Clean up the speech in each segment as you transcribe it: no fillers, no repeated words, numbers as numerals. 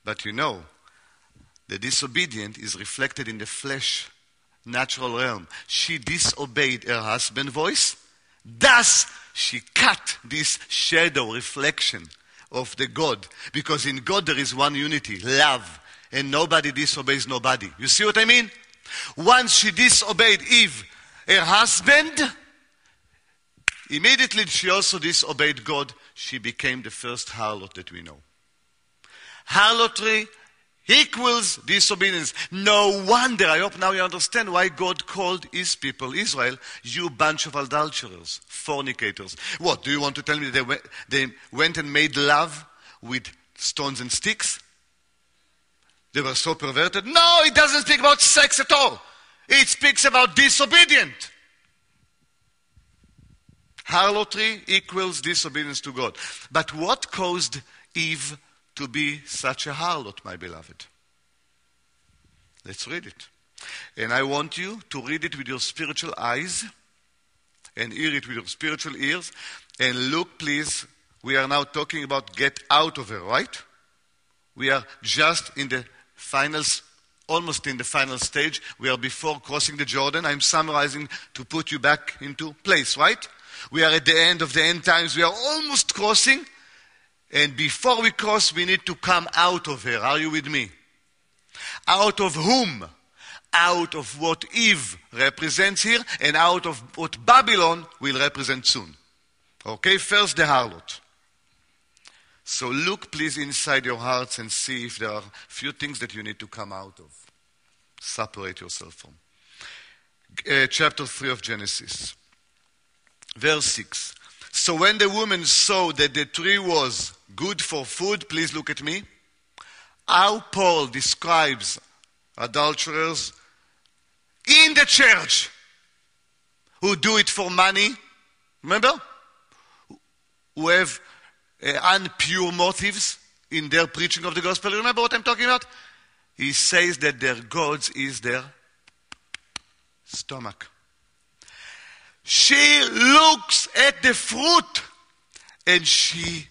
But you know, the disobedient is reflected in the flesh, natural realm. She disobeyed her husband's voice. Thus, she cut this shadow reflection of the God. Because in God there is one unity, love. And nobody disobeys nobody. You see what I mean? Once she disobeyed Eve, her husband, immediately she also disobeyed God. She became the first harlot that we know. Harlotry equals disobedience. No wonder, I hope now you understand why God called his people, Israel, you bunch of adulterers, fornicators. What, do you want to tell me they went and made love with stones and sticks? They were so perverted? No, it doesn't speak about sex at all. It speaks about disobedient. Harlotry equals disobedience to God. But what caused Eve to be such a harlot, my beloved? Let's read it. And I want you to read it with your spiritual eyes and hear it with your spiritual ears. And look, please, we are now talking about get out of her, right? We are just in the finals, almost in the final stage. We are before crossing the Jordan. I'm summarizing to put you back into place, right? We are at the end of the end times. We are almost crossing. And before we cross, we need to come out of her. Are you with me? Out of whom? Out of what Eve represents here and out of what Babylon will represent soon. Okay, first the harlot. So look please inside your hearts and see if there are a few things that you need to come out of. Separate yourself from. Chapter 3 of Genesis. Verse 6. So when the woman saw that the tree was good for food, please look at me. How Paul describes adulterers in the church who do it for money. Remember? Who have unpure motives in their preaching of the gospel. Remember what I'm talking about? He says that their gods is their stomach. She looks at the fruit and she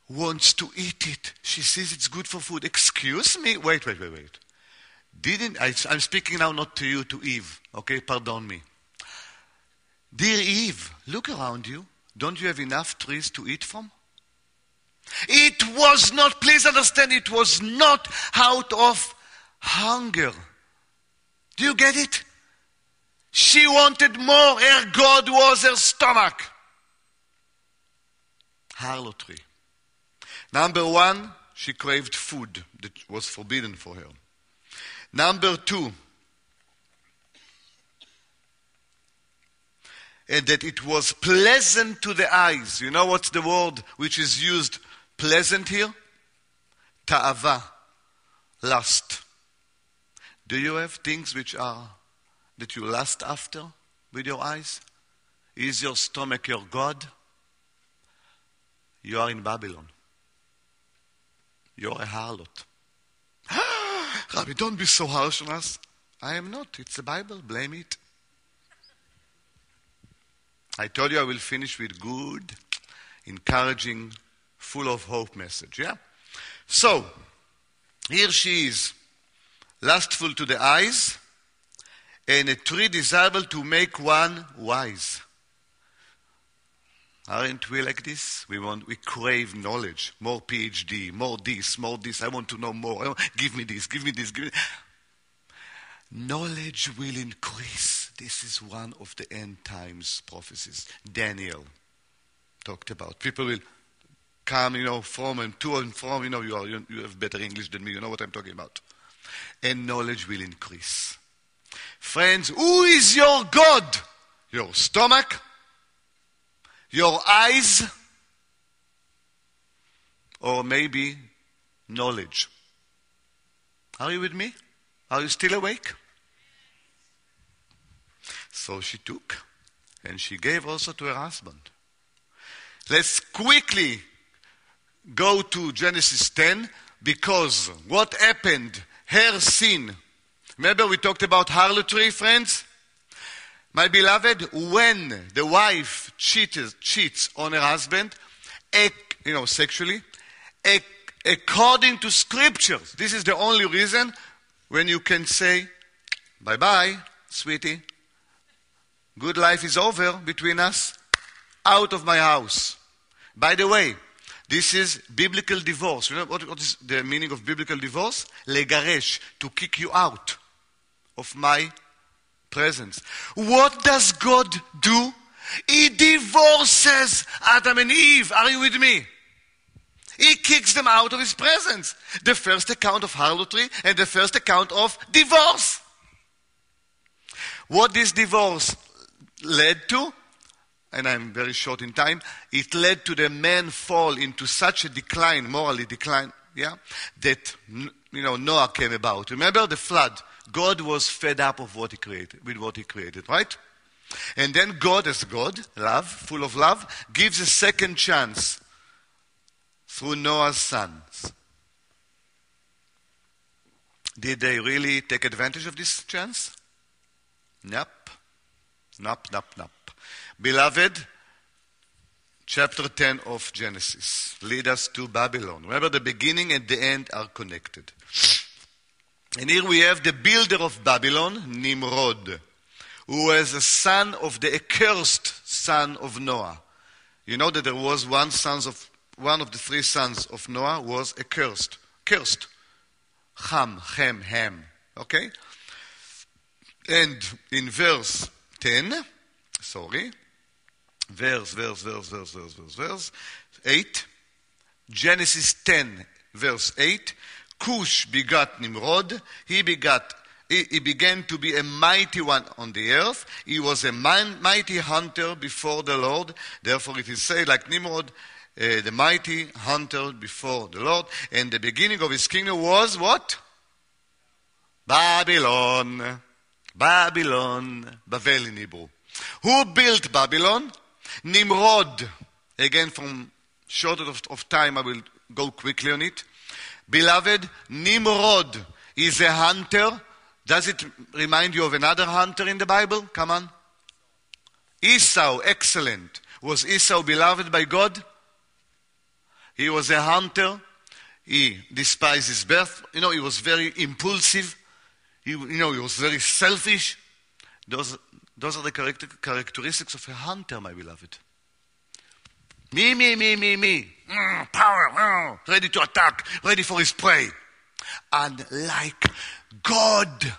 wants to eat it. She says it's good for food. Excuse me? Wait. I'm speaking now not to you, to Eve. Okay, pardon me. Dear Eve, look around you. Don't you have enough trees to eat from? It was not, please understand, it was not out of hunger. Do you get it? She wanted more. Her God was her stomach. Harlotry. Number one, she craved food that was forbidden for her. Number two, and that it was pleasant to the eyes. You know what's the word which is used pleasant here? Ta'ava, lust. Do you have things that you lust after with your eyes? Is your stomach your God? You are in Babylon. You're a harlot. Rabbi, don't be so harsh on us. I am not. It's the Bible. Blame it. I told you I will finish with good, encouraging, full of hope message. Yeah? So, here she is, lustful to the eyes, and a tree desirable to make one wise. Aren't we like this? We crave knowledge, more PhD, more this. I want to know more. Give me this. Knowledge will increase. This is one of the end times prophecies. Daniel talked about. People will come, from and to and from. You have better English than me. You know what I'm talking about. And knowledge will increase. Friends, who is your God? Your stomach? Your eyes? Or maybe knowledge? Are you with me? Are you still awake? So she took, and she gave also to her husband. Let's quickly go to Genesis 10, because what happened? Her sin. Remember we talked about harlotry, friends? My beloved, when the wife cheats on her husband, sexually, a according to scriptures. This is the only reason when you can say, bye-bye, sweetie. Good life is over between us. Out of my house. By the way, this is biblical divorce. You know what is the meaning of biblical divorce? Legaresh, to kick you out of my presence. What does God do? He divorces Adam and Eve. Are you with me? He kicks them out of his presence. The first account of harlotry and the first account of divorce. What this divorce led to, and I'm very short in time, it led to the man fall into such a decline, morally decline, that Noah came about. Remember the flood? God was fed up of what he created, with what he created, right? And then God, as God, love, full of love, gives a second chance through Noah's sons. Did they really take advantage of this chance? Nope. Beloved, chapter 10 of Genesis lead us to Babylon. Remember, the beginning and the end are connected. And here we have the builder of Babylon, Nimrod, who was a son of the accursed son of Noah. You know that there was one of the three sons of Noah was accursed. Cursed. Ham. Okay? And in verse 8, Genesis 10, verse 8, Cush begat Nimrod, he began to be a mighty one on the earth. He was a mighty hunter before the Lord. Therefore it is said, like Nimrod, the mighty hunter before the Lord. And the beginning of his kingdom was what? Babylon. Bavel in Hebrew. Who built Babylon? Nimrod. Again, from short of time, I will go quickly on it. Beloved, Nimrod is a hunter. Does it remind you of another hunter in the Bible? Come on. Esau, excellent. Was Esau beloved by God? He was a hunter. He despised his birth. He was very impulsive. He was very selfish. Those are the characteristics of a hunter, my beloved. Me. Power, ready to attack, ready for his prey. Unlike God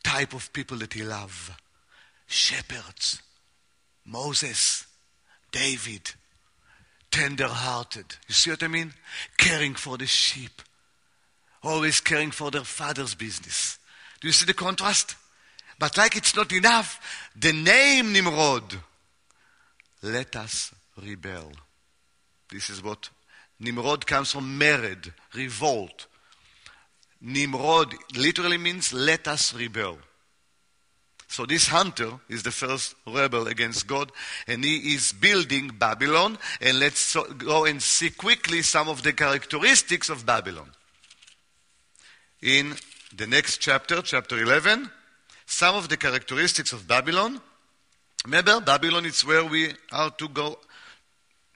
type of people that he loved. Shepherds, Moses, David, tender-hearted. You see what I mean? Caring for the sheep. Always caring for their father's business. Do you see the contrast? But like it's not enough, the name Nimrod, let us rebel. This is what Nimrod comes from, mered, revolt. Nimrod literally means let us rebel. So this hunter is the first rebel against God, and he is building Babylon. And let's go and see quickly some of the characteristics of Babylon. In the next chapter, chapter 11, some of the characteristics of Babylon. Remember, Babylon is where we are to go,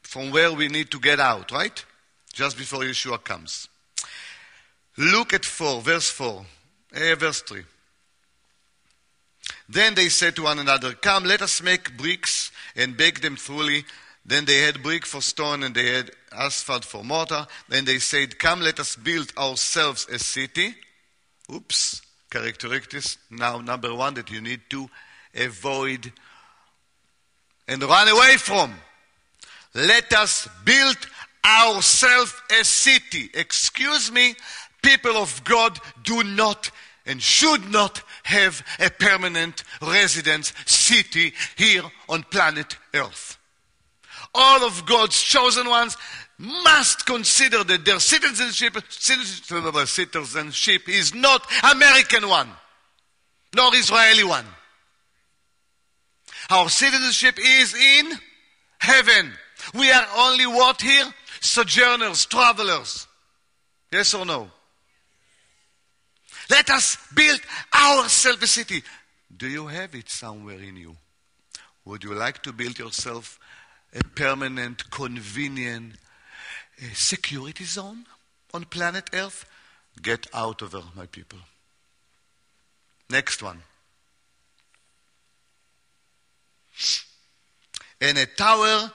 from where we need to get out, right? Just before Yeshua comes. Look at verse 3. Then they said to one another, come, let us make bricks and bake them thoroughly. Then they had brick for stone and they had asphalt for mortar. Then they said, come, let us build ourselves a city. Oops, characteristics. Now, number one that you need to avoid and run away from. Let us build ourselves a city. Excuse me, people of God do not and should not have a permanent residence city here on planet Earth. All of God's chosen ones must consider that their citizenship is not American one, nor Israeli one. Our citizenship is in heaven. We are only what here? Sojourners, travelers. Yes or no? Let us build ourselves a city. Do you have it somewhere in you? Would you like to build yourself a permanent, convenient security zone? on planet Earth? Get out of her, my people. Next one. And a tower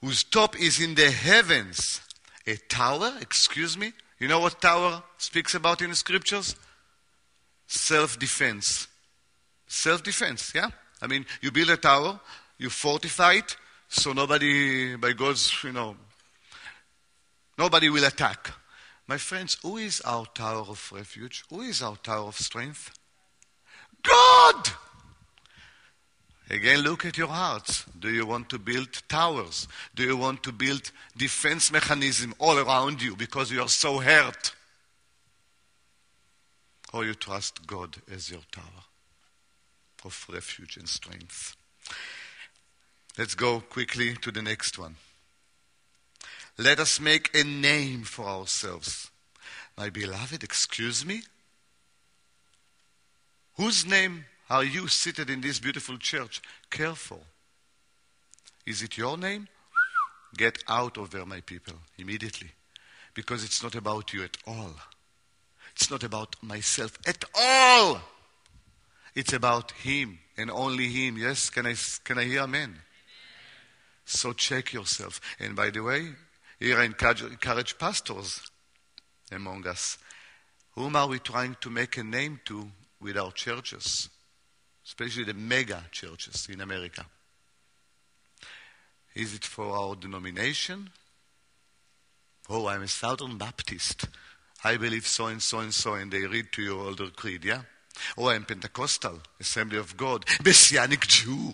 whose top is in the heavens. A tower? Excuse me? You know what tower speaks about in the scriptures? Self-defense. Self-defense, yeah? I mean, you build a tower, you fortify it, so nobody, by God's, nobody will attack. My friends, who is our tower of refuge? Who is our tower of strength? God! Again, look at your hearts. Do you want to build towers? Do you want to build defense mechanism all around you because you are so hurt? Or you trust God as your tower of refuge and strength? Let's go quickly to the next one. Let us make a name for ourselves. My beloved, excuse me? Whose name are you seated in this beautiful church? Careful. Is it your name? Get out of there, my people, immediately. Because it's not about you at all. It's not about myself at all. It's about Him and only Him. Yes, can I hear amen? So check yourself. And by the way, here I encourage pastors among us. Whom are we trying to make a name to with our churches? Especially the mega churches in America. Is it for our denomination? Oh, I'm a Southern Baptist. I believe so and so and so, and they read to you all their creed, yeah? Oh, I'm Pentecostal, Assembly of God, Messianic Jew.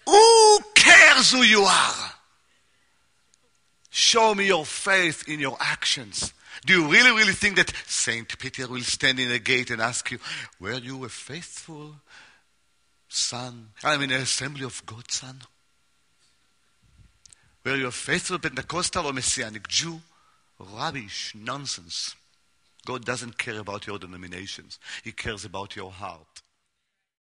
Who cares who you are? Show me your faith in your actions. Do you really, really think that Saint Peter will stand in the gate and ask you, were you a faithful son? An Assembly of God son? Were you a faithful Pentecostal or Messianic Jew? Rubbish, nonsense. God doesn't care about your denominations. He cares about your heart.